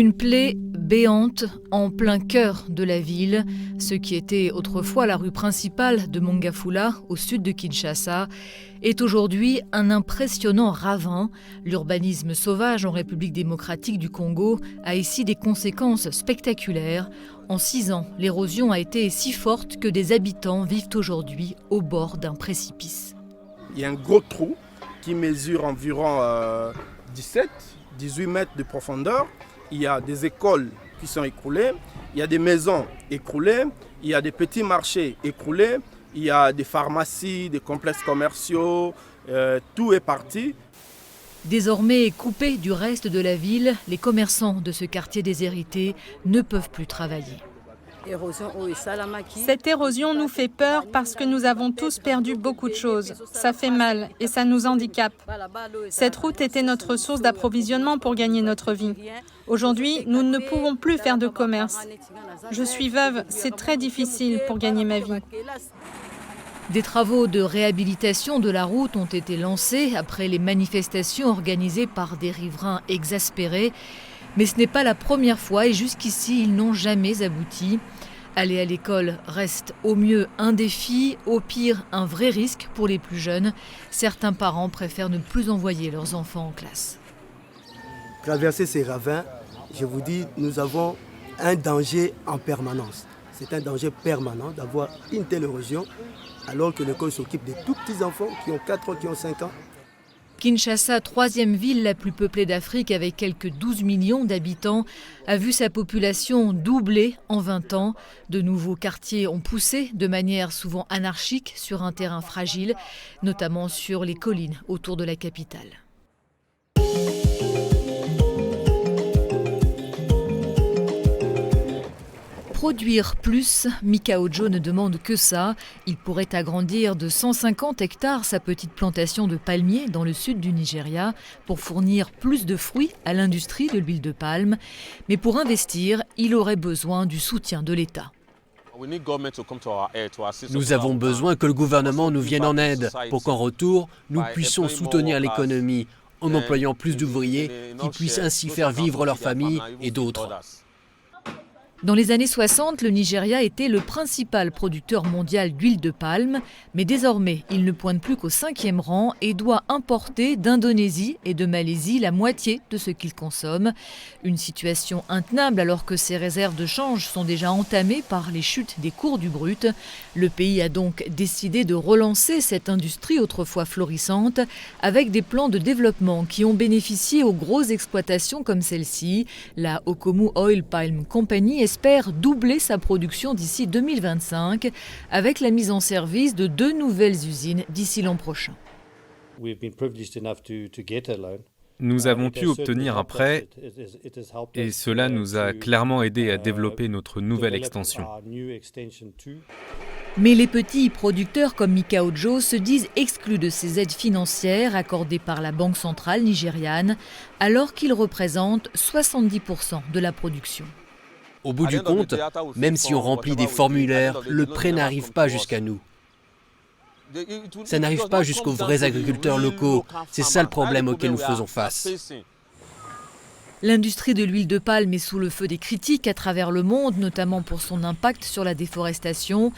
Une plaie béante en plein cœur de la ville, ce qui était autrefois la rue principale de Mongafula, au sud de Kinshasa, est aujourd'hui un impressionnant ravin. L'urbanisme sauvage en République démocratique du Congo a ici des conséquences spectaculaires. En 6 ans, l'érosion a été si forte que des habitants vivent aujourd'hui au bord d'un précipice. Il y a un gros trou qui mesure environ 18 mètres de profondeur. Il y a des écoles qui sont écroulées, il y a des maisons écroulées, il y a des petits marchés écroulés, il y a des pharmacies, des complexes commerciaux, tout est parti. Désormais coupés du reste de la ville, les commerçants de ce quartier déshérité ne peuvent plus travailler. Cette érosion nous fait peur parce que nous avons tous perdu beaucoup de choses. Ça fait mal et ça nous handicape. Cette route était notre source d'approvisionnement pour gagner notre vie. Aujourd'hui, nous ne pouvons plus faire de commerce. Je suis veuve, c'est très difficile pour gagner ma vie. Des travaux de réhabilitation de la route ont été lancés après les manifestations organisées par des riverains exaspérés. Mais ce n'est pas la première fois et jusqu'ici, ils n'ont jamais abouti. Aller à l'école reste au mieux un défi, au pire un vrai risque pour les plus jeunes. Certains parents préfèrent ne plus envoyer leurs enfants en classe. Traverser ces ravins, je vous dis, nous avons un danger en permanence. C'est un danger permanent d'avoir une telle érosion alors que l'école s'occupe des tout petits enfants qui ont 4 ans, qui ont 5 ans. Kinshasa, 3e ville la plus peuplée d'Afrique avec quelques 12 millions d'habitants, a vu sa population doubler en 20 ans. De nouveaux quartiers ont poussé de manière souvent anarchique sur un terrain fragile, notamment sur les collines autour de la capitale. Produire plus, Mikaojo ne demande que ça. Il pourrait agrandir de 150 hectares sa petite plantation de palmiers dans le sud du Nigeria pour fournir plus de fruits à l'industrie de l'huile de palme. Mais pour investir, il aurait besoin du soutien de l'État. Nous avons besoin que le gouvernement nous vienne en aide pour qu'en retour, nous puissions soutenir l'économie en employant plus d'ouvriers qui puissent ainsi faire vivre leurs familles et d'autres. Dans les années 60, le Nigeria était le principal producteur mondial d'huile de palme, mais désormais, il ne pointe plus qu'au 5e rang et doit importer d'Indonésie et de Malaisie la moitié de ce qu'il consomme. Une situation intenable alors que ses réserves de change sont déjà entamées par les chutes des cours du brut. Le pays a donc décidé de relancer cette industrie autrefois florissante avec des plans de développement qui ont bénéficié aux grosses exploitations comme celle-ci. La Okomu Oil Palm Company espère doubler sa production d'ici 2025 avec la mise en service de 2 nouvelles usines d'ici l'an prochain. Nous avons pu obtenir un prêt et cela nous a clairement aidé à développer notre nouvelle extension. Mais les petits producteurs comme Mikaojo se disent exclus de ces aides financières accordées par la Banque centrale nigériane alors qu'ils représentent 70% de la production. Au bout du compte, même si on remplit des formulaires, le prêt n'arrive pas jusqu'à nous. Ça n'arrive pas jusqu'aux vrais agriculteurs locaux. C'est ça le problème auquel nous faisons face. L'industrie de l'huile de palme est sous le feu des critiques à travers le monde, notamment pour son impact sur la déforestation.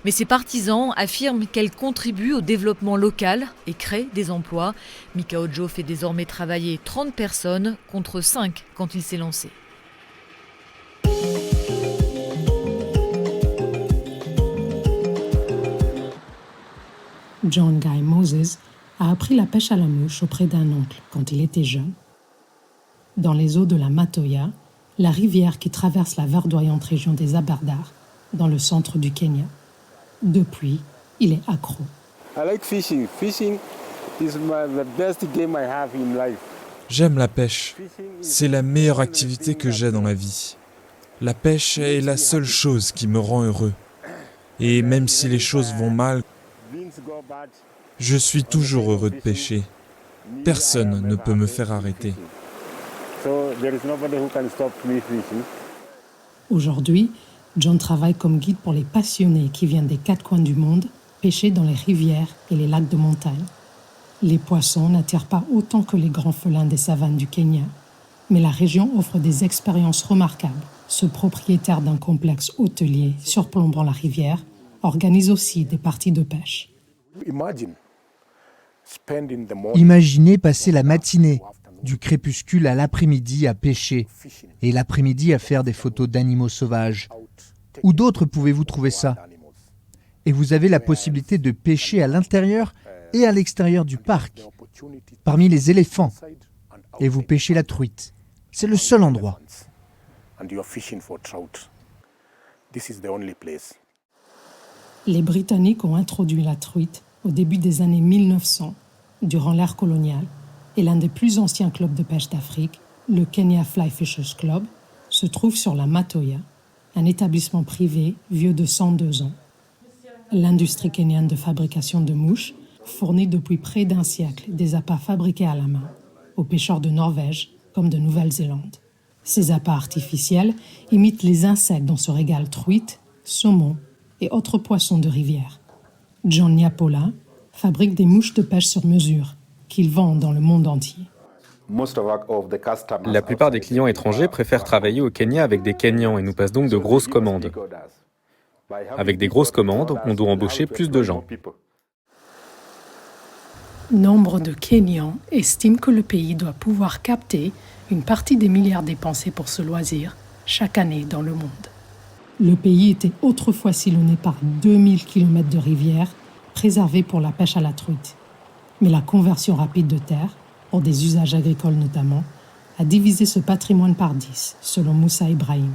Mais ses partisans affirment qu'elle contribue au développement local et crée des emplois. Mikaojo fait désormais travailler 30 personnes contre 5 quand il s'est lancé. John Guy Moses a appris la pêche à la mouche auprès d'un oncle quand il était jeune. Dans les eaux de la Matoya, la rivière qui traverse la verdoyante région des Aberdare, dans le centre du Kenya. Depuis, il est accro. J'aime la pêche. C'est la meilleure activité que j'ai dans la vie. La pêche est la seule chose qui me rend heureux. Et même si les choses vont mal, je suis toujours heureux de pêcher. Personne ne peut me faire arrêter. Aujourd'hui, John travaille comme guide pour les passionnés qui viennent des 4 coins du monde pêcher dans les rivières et les lacs de montagne. Les poissons n'attirent pas autant que les grands félins des savanes du Kenya, Mais la région offre des expériences remarquables. Ce propriétaire d'un complexe hôtelier surplombant la rivière organise aussi des parties de pêche. Imaginez passer la matinée, du crépuscule à l'après-midi à pêcher, et l'après-midi à faire des photos d'animaux sauvages. Où d'autres pouvez-vous trouver ça? Et vous avez la possibilité de pêcher à l'intérieur et à l'extérieur du parc, parmi les éléphants, et vous pêchez la truite. C'est le seul endroit. Les Britanniques ont introduit la truite au début des années 1900, durant l'ère coloniale, et l'un des plus anciens clubs de pêche d'Afrique, le Kenya Fly Fishers Club, se trouve sur la Matoya, un établissement privé vieux de 102 ans. L'industrie kenyane de fabrication de mouches fournit depuis près d'un siècle des appâts fabriqués à la main, aux pêcheurs de Norvège comme de Nouvelle-Zélande. Ces appâts artificiels imitent les insectes dont se régalent truites, saumons et autres poissons de rivière. John Nyapola fabrique des mouches de pêche sur mesure qu'il vend dans le monde entier. La plupart des clients étrangers préfèrent travailler au Kenya avec des Kenyans et nous passent donc de grosses commandes. Avec des grosses commandes, on doit embaucher plus de gens. Nombre de Kenyans estiment que le pays doit pouvoir capter une partie des milliards dépensés pour ce loisir chaque année dans le monde. Le pays était autrefois sillonné par 2000 km de rivières préservées pour la pêche à la truite. Mais la conversion rapide de terre, pour des usages agricoles notamment, a divisé ce patrimoine par 10, selon Moussa Ibrahim.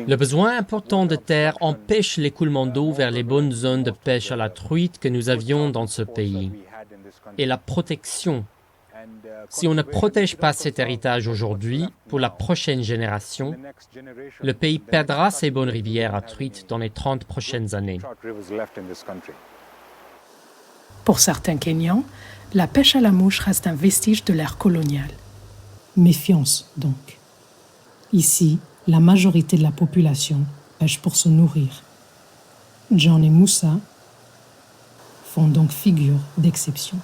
Le besoin important de terre empêche l'écoulement d'eau vers les bonnes zones de pêche à la truite que nous avions dans ce pays. Et la protection. Si on ne protège pas cet héritage aujourd'hui, pour la prochaine génération, le pays perdra ses bonnes rivières à truite dans les 30 prochaines années. Pour certains Kenyans, la pêche à la mouche reste un vestige de l'ère coloniale. Méfiance, donc. Ici, la majorité de la population pêche pour se nourrir. John et Moussa font donc figure d'exception.